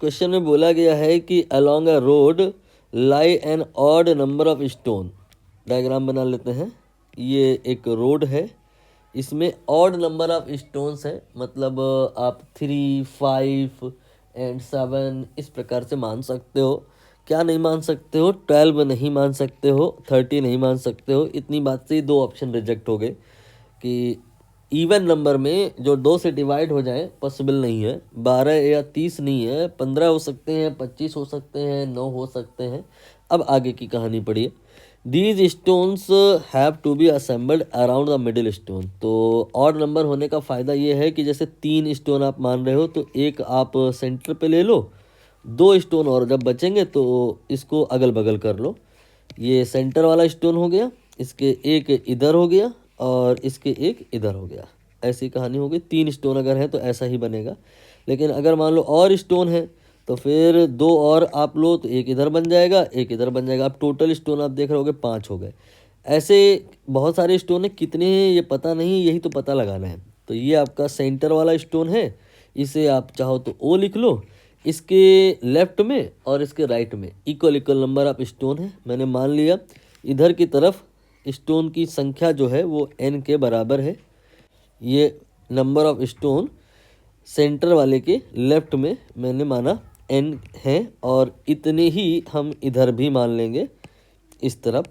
Question में बोला गया है कि along a road lie an odd number of stone. Diagram बना लेते हैं। ये एक रोड है, इसमें ऑड नंबर ऑफ स्टोन्स है, मतलब आप 3, 5 एंड 7 इस प्रकार से मान सकते हो। क्या नहीं मान सकते हो? 12 नहीं मान सकते हो, 30 नहीं मान सकते हो। इतनी बात से ही 2 ऑप्शन रिजेक्ट हो गए कि इवन नंबर में जो 2 से डिवाइड हो जाए पॉसिबल नहीं है। 12 या 30 नहीं है, 15 हो सकते हैं, 25 हो सकते हैं, 9 हो सकते हैं। अब आगे की कहानी पढ़िए। These stones have to be assembled around the middle stone. तो ऑड नंबर होने का फ़ायदा ये है कि जैसे 3 स्टोन आप मान रहे हो तो एक आप सेंटर पे ले लो, 2 स्टोन और जब बचेंगे तो इसको अगल बगल कर लो। ये सेंटर वाला स्टोन हो गया, इसके एक इधर हो गया और इसके एक इधर हो गया। ऐसी कहानी हो गई। 3 स्टोन अगर है तो ऐसा ही बनेगा। लेकिन अगर मान लो और स्टोन है तो फिर 2 और आप लो तो एक इधर बन जाएगा, एक इधर बन जाएगा। अब टोटल स्टोन आप देख रहे होगे 5 हो गए। ऐसे बहुत सारे स्टोन है, कितने हैं ये पता नहीं, यही तो पता लगाना है। तो ये आपका सेंटर वाला स्टोन है, इसे आप चाहो तो ओ लिख लो। इसके लेफ्ट में और इसके राइट में equal equal number of stone है। मैंने मान लिया इधर की तरफ स्टोन की संख्या जो है वो n के बराबर है। ये नंबर ऑफ स्टोन सेंटर वाले के लेफ्ट में मैंने माना n है, और इतने ही हम इधर भी मान लेंगे इस तरफ।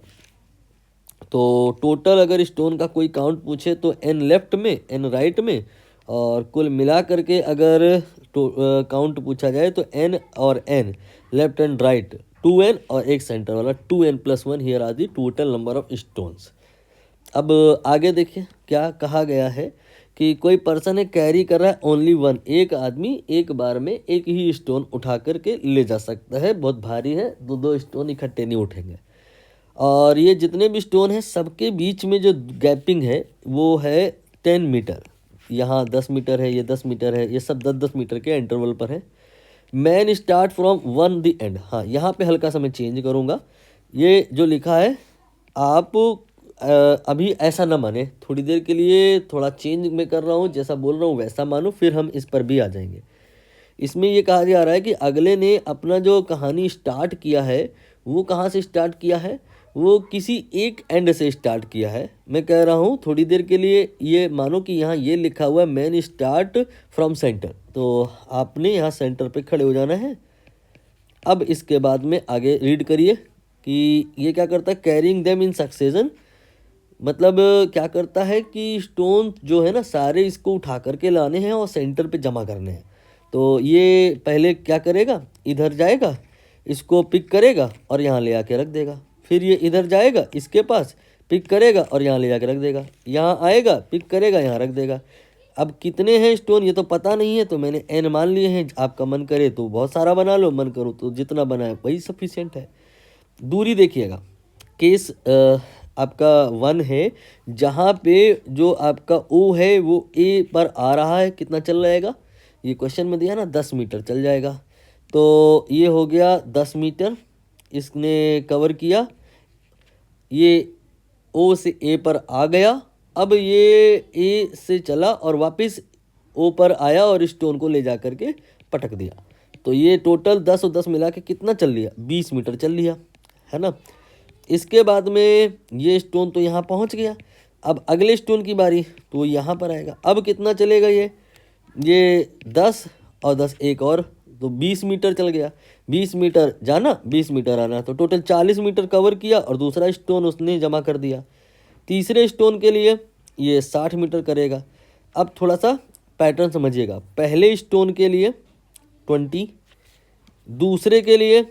तो टोटल अगर स्टोन का कोई काउंट पूछे तो n लेफ्ट में, n राइट में, और कुल मिला करके अगर काउंट पूछा जाए तो n और n left and right 2n और एक सेंटर वाला 2n+1 here are the total number of stones. अब आगे देखिए क्या कहा गया है कि कोई पर्सन है कैरी कर रहा है ओनली 1। एक आदमी एक बार में एक ही स्टोन उठा करके ले जा सकता है। बहुत भारी है, 2 स्टोन इकट्ठे नहीं उठेंगे। और ये जितने भी स्टोन हैं सबके बीच में जो गैपिंग है वो है 10 मीटर। यहाँ 10 मीटर है, ये 10 मीटर है, ये सब 10-10 मीटर के इंटरवल पर है। Man start from 1 the end. हाँ, यहाँ पे हल्का सा मैं चेंज करूँगा। ये जो लिखा है आप अभी ऐसा ना माने, थोड़ी देर के लिए थोड़ा चेंज मैं कर रहा हूँ, जैसा बोल रहा हूँ वैसा मानो, फिर हम इस पर भी आ जाएंगे। इसमें ये कहा जा रहा है कि अगले ने अपना जो कहानी स्टार्ट किया है वो कहाँ से स्टार्ट किया है, वो किसी एक एंड से स्टार्ट किया है। मैं कह रहा हूँ थोड़ी देर के लिए ये मानो कि यहाँ ये लिखा हुआ है मैन स्टार्ट फ्रॉम सेंटर, तो आपने यहाँ सेंटर पे खड़े हो जाना है। अब इसके बाद में आगे रीड करिए कि ये क्या करता है, कैरिंग देम इन सक्सेशन। मतलब क्या करता है कि स्टोन जो है ना सारे इसको उठा करके लाने हैं और सेंटर पे जमा करने हैं। तो ये पहले क्या करेगा, इधर जाएगा, इसको पिक करेगा और यहाँ ले आके रख देगा। फिर ये इधर जाएगा, इसके पास पिक करेगा और यहाँ ले जाके रख देगा। यहाँ आएगा, पिक करेगा, यहाँ रख देगा। अब कितने हैं स्टोन ये तो पता नहीं है, तो मैंने n मान लिए हैं। आपका मन करे तो बहुत सारा बना लो, मन करो तो जितना बनाए वही सफिशिएंट है। दूरी देखिएगा, केस आपका 1 है, जहाँ पे जो आपका O है वो A पर आ रहा है, कितना चल जाएगा, ये क्वेश्चन में दिया ना 10 मीटर चल जाएगा। तो ये हो गया 10 मीटर इसने कवर किया। ये O से A पर आ गया। अब ये A से चला और वापस O पर आया और स्टोन को ले जा करके पटक दिया। तो ये टोटल 10 और 10 मिला के कितना चल लिया, 20 मीटर चल लिया, है ना। इसके बाद में ये स्टोन तो यहाँ पहुँच गया। अब अगले स्टोन की बारी, तो यहाँ पर आएगा। अब कितना चलेगा ये 10 और 10 एक और, तो 20 मीटर चल गया। 20 मीटर जाना, 20 मीटर आना, तो टोटल 40 मीटर कवर किया और दूसरा स्टोन उसने जमा कर दिया। तीसरे स्टोन के लिए ये 60 मीटर करेगा। अब थोड़ा सा पैटर्न समझिएगा, पहले स्टोन के लिए 20, दूसरे के लिए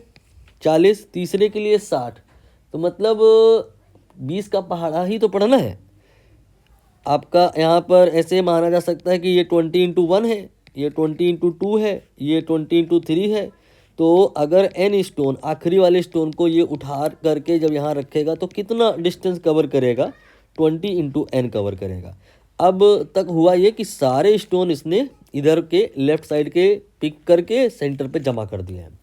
40, तीसरे के लिए 60, तो मतलब 20 का पहाड़ा ही तो पढ़ना है आपका। यहाँ पर ऐसे माना जा सकता है कि ये 20x1 है, ये 20x2 है, ये 20x3 है। तो अगर n स्टोन, आखिरी वाले स्टोन को ये उठा करके जब यहाँ रखेगा तो कितना डिस्टेंस कवर करेगा, 20x n कवर करेगा। अब तक हुआ ये कि सारे स्टोन इसने इधर के लेफ्ट साइड के पिक करके सेंटर पे जमा कर दिए हैं।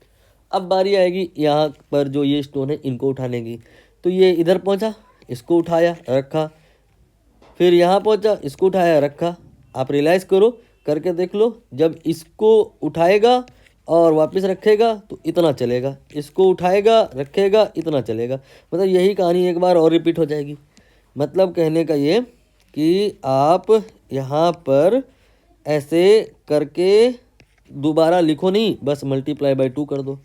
अब बारी आएगी यहाँ पर जो ये स्टोन है इनको उठाने की। तो ये इधर पहुँचा, इसको उठाया रखा, फिर यहाँ पहुँचा, इसको उठाया रखा। आप रियलाइज़ करो, करके देख लो, जब इसको उठाएगा और वापस रखेगा तो इतना चलेगा, इसको उठाएगा रखेगा इतना चलेगा। मतलब यही कहानी एक बार और रिपीट हो जाएगी। मतलब कहने का ये कि आप यहाँ पर ऐसे करके दोबारा लिखो नहीं, बस मल्टीप्लाई बाय 2 कर दो।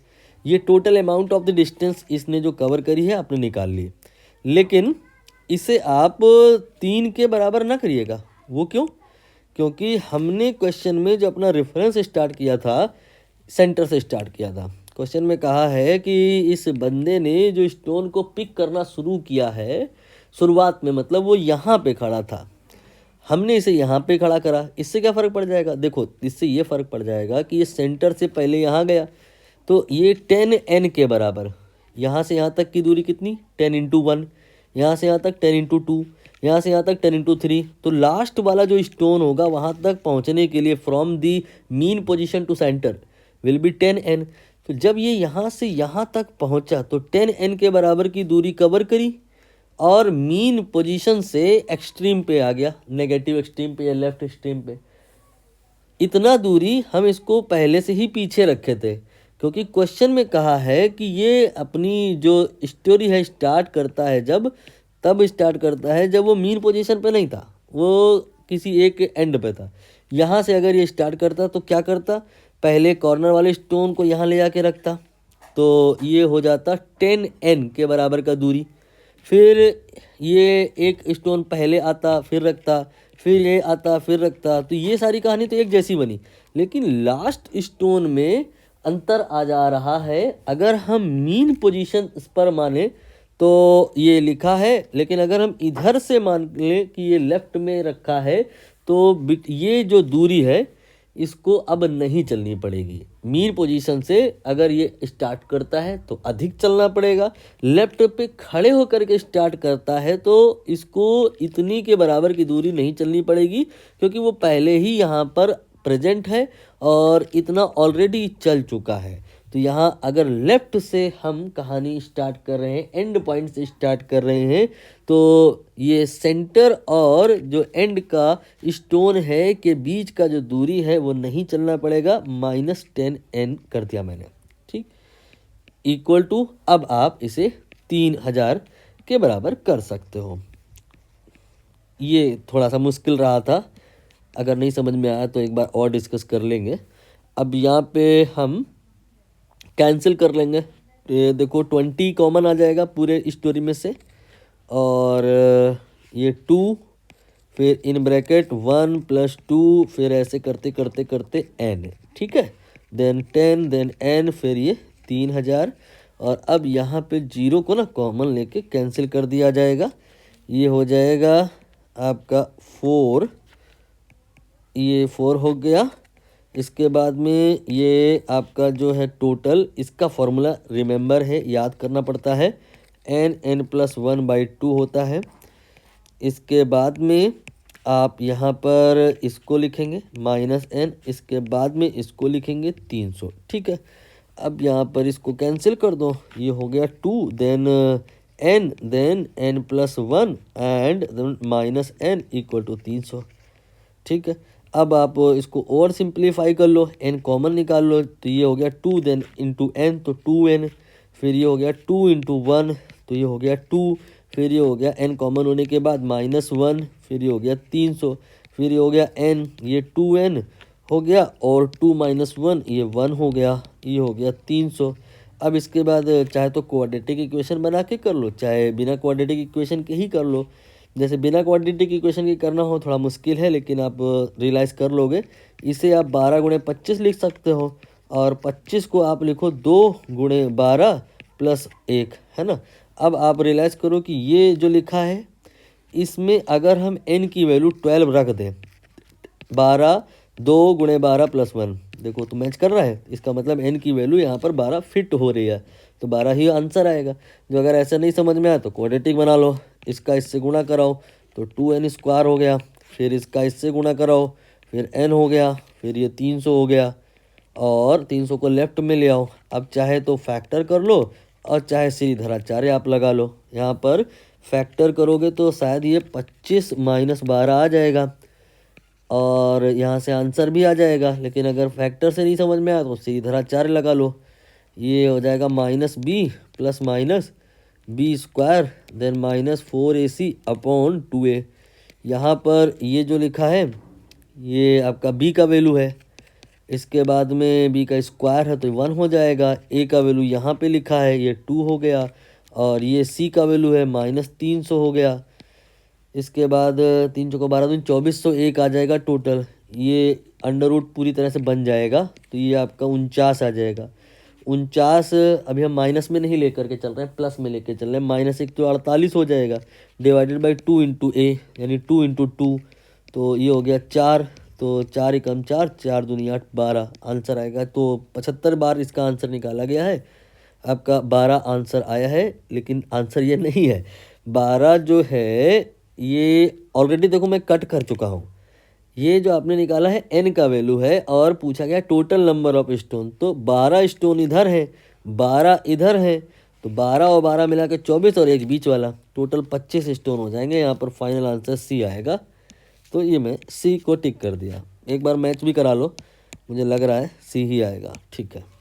ये total amount of the distance इसने जो कवर करी है आपने निकाल ली, लेकिन इसे आप 3 के बराबर ना करिएगा। वो क्यों? क्योंकि हमने क्वेश्चन में जो अपना रेफरेंस स्टार्ट किया था, सेंटर से स्टार्ट किया था। क्वेश्चन में कहा है कि इस बंदे ने जो स्टोन को पिक करना शुरू किया है शुरुआत में, मतलब वो यहाँ पे खड़ा था, हमने इसे यहाँ पे खड़ा करा। इससे क्या फ़र्क पड़ जाएगा? देखो, इससे ये फ़र्क पड़ जाएगा कि ये सेंटर से पहले यहाँ गया, तो ये 10n के बराबर, यहाँ से यहाँ तक की दूरी कितनी? 10 × 1, यहाँ से यहाँ तक 10 × 2, यहाँ से यहाँ तक 10 × 3। तो लास्ट वाला जो स्टोन होगा वहाँ तक पहुँचने के लिए from the mean position to centre will be 10n। तो जब ये यहाँ से यहाँ तक पहुँचा तो 10n के बराबर की दूरी कवर करी और मीन पोजीशन से एक्सट्रीम पे आ गया, नेगेटिव एक्सट्रीम पे या लेफ्ट एक्सट्रीम पे। इतना दूरी हम इसको पहले से ही पीछे रखे थे, क्योंकि क्वेश्चन में कहा है कि ये अपनी जो स्टोरी है स्टार्ट करता है तब स्टार्ट करता है जब वो मीन पोजीशन पे नहीं था, वो किसी एक एंड पे था। यहाँ से अगर ये स्टार्ट करता तो क्या करता? पहले कॉर्नर वाले स्टोन को यहाँ ले जाके रखता, तो ये हो जाता 10n के बराबर का दूरी। फिर ये एक स्टोन पहले आता फिर रखता, फिर ये आता फिर रखता, तो ये सारी कहानी तो एक जैसी बनी। लेकिन लास्ट स्टोन में अंतर आ जा रहा है। अगर हम मीन पोजीशन इस पर माने तो ये लिखा है, लेकिन अगर हम इधर से मान लें कि ये लेफ्ट में रखा है तो ये जो दूरी है इसको अब नहीं चलनी पड़ेगी। मीन पोजीशन से अगर ये स्टार्ट करता है तो अधिक चलना पड़ेगा, लेफ्ट पे खड़े होकर के स्टार्ट करता है तो इसको इतनी के बराबर की दूरी नहीं चलनी पड़ेगी, क्योंकि वो पहले ही यहाँ पर प्रेजेंट है और इतना ऑलरेडी चल चुका है। तो यहाँ अगर लेफ्ट से हम कहानी स्टार्ट कर रहे हैं, एंड पॉइंट से स्टार्ट कर रहे हैं, तो ये सेंटर और जो एंड का स्टोन है के बीच का जो दूरी है वो नहीं चलना पड़ेगा। -10n कर दिया मैंने, ठीक, इक्वल टू, अब आप इसे 3000 के बराबर कर सकते हो। ये थोड़ा सा मुश्किल रहा था, अगर नहीं समझ में आया तो एक बार और डिस्कस कर लेंगे। अब यहाँ पे हम कैंसिल कर लेंगे। ये देखो 20 कॉमन आ जाएगा पूरे स्टोरी में से, और ये 2, फिर इन ब्रैकेट 1 + 2, फिर ऐसे करते करते करते n, ठीक है, देन 10, देन n, फिर ये 3000। और अब यहाँ पे 0 को ना कॉमन लेके कैंसिल कर दिया जाएगा। ये हो जाएगा आपका 4, ये 4 हो गया। इसके बाद में ये आपका जो है टोटल, इसका फॉर्मूला रिमेंबर है, याद करना पड़ता है, n+1/2 होता है। इसके बाद में आप यहाँ पर इसको लिखेंगे -n, इसके बाद में इसको लिखेंगे 300, ठीक है। अब यहाँ पर इसको कैंसिल कर दो, ये हो गया 2, then n, then n+1 and -n = 300, ठीक है। अब आप इसको और सिंप्लीफाई कर लो, n कॉमन निकाल लो, तो ये हो गया 2, देन इंटू n, तो 2n, फिर ये हो गया 2 × 1, तो ये हो गया 2, फिर ये हो गया n कॉमन होने के बाद -1, फिर ये हो गया 300, फिर ये हो गया n, ये 2n हो गया, और 2 - 1 ये 1 हो गया, ये हो गया 300। अब इसके बाद चाहे तो क्वाड्रेटिक इक्वेशन बना के कर लो, चाहे बिना क्वाड्रेटिक इक्वेशन के ही कर लो। जैसे बिना क्वाड्रेटिक इक्वेशन की करना हो थोड़ा मुश्किल है, लेकिन आप रियलाइज़ कर लोगे। इसे आप 12 × 25 लिख सकते हो, और 25 को आप लिखो 2 × 12 + 1, है ना। अब आप रियलाइज़ करो कि ये जो लिखा है इसमें अगर हम n की वैल्यू 12 रख दें, 12, 2 × 12 + 1, देखो तो मैच कर रहा है। इसका मतलब n की वैल्यू यहाँ पर 12 फिट हो रही है, तो 12 ही आंसर आएगा। जो अगर ऐसा नहीं समझ में आया तो क्वाड्रेटिक बना लो, इसका इससे गुणा कराओ तो 2n² हो गया, फिर इसका इससे गुणा कराओ, फिर n हो गया, फिर ये 300 हो गया, और 300 को लेफ्ट में ले आओ। अब चाहे तो फैक्टर कर लो और चाहे सीधराचार्य आप लगा लो। यहाँ पर फैक्टर करोगे तो शायद ये 25 - 12 आ जाएगा, और यहाँ से आंसर भी आ जाएगा। लेकिन अगर फैक्टर से नहीं समझ में आया तो सीधा 4 लगा लो। ये हो जाएगा -b plus minus b square then -4ac/2a। यहाँ पर ये जो लिखा है ये आपका b का वैल्यू है, इसके बाद में b का स्क्वायर है तो 1 हो जाएगा। a का वैल्यू यहाँ पे लिखा है ये 2 हो गया, और ये c का वैल्यू है -300 हो गया। इसके बाद 3 चौको 12 दूनी 2401 आ जाएगा टोटल। ये अंडर रूट पूरी तरह से बन जाएगा तो ये आपका 49 आ जाएगा। 49 अभी हम माइनस में नहीं लेकर के चल रहे हैं, प्लस में लेके चल रहे हैं। -1 तो 48 हो जाएगा, डिवाइडेड बाई 2 इंटू a यानी 2 इंटू 2, तो ये हो गया 4। तो 4 एकम 4, 4 दूनी 8, 12 आंसर आएगा। तो 75 बार इसका आंसर निकाला गया है। आपका 12 आंसर आया है, लेकिन आंसर ये नहीं है। 12 जो है ये ऑलरेडी देखो मैं कट कर चुका हूँ। ये जो आपने निकाला है n का वैल्यू है, और पूछा गया टोटल नंबर ऑफ स्टोन। तो 12 स्टोन इधर है, 12 इधर है, तो 12 और 12 मिला के 24 और एक बीच वाला, टोटल 25 स्टोन हो जाएंगे। यहाँ पर फाइनल आंसर सी आएगा। तो ये मैं सी को टिक कर दिया। एक बार मैच भी करा लो, मुझे लग रहा है सी ही आएगा। ठीक है।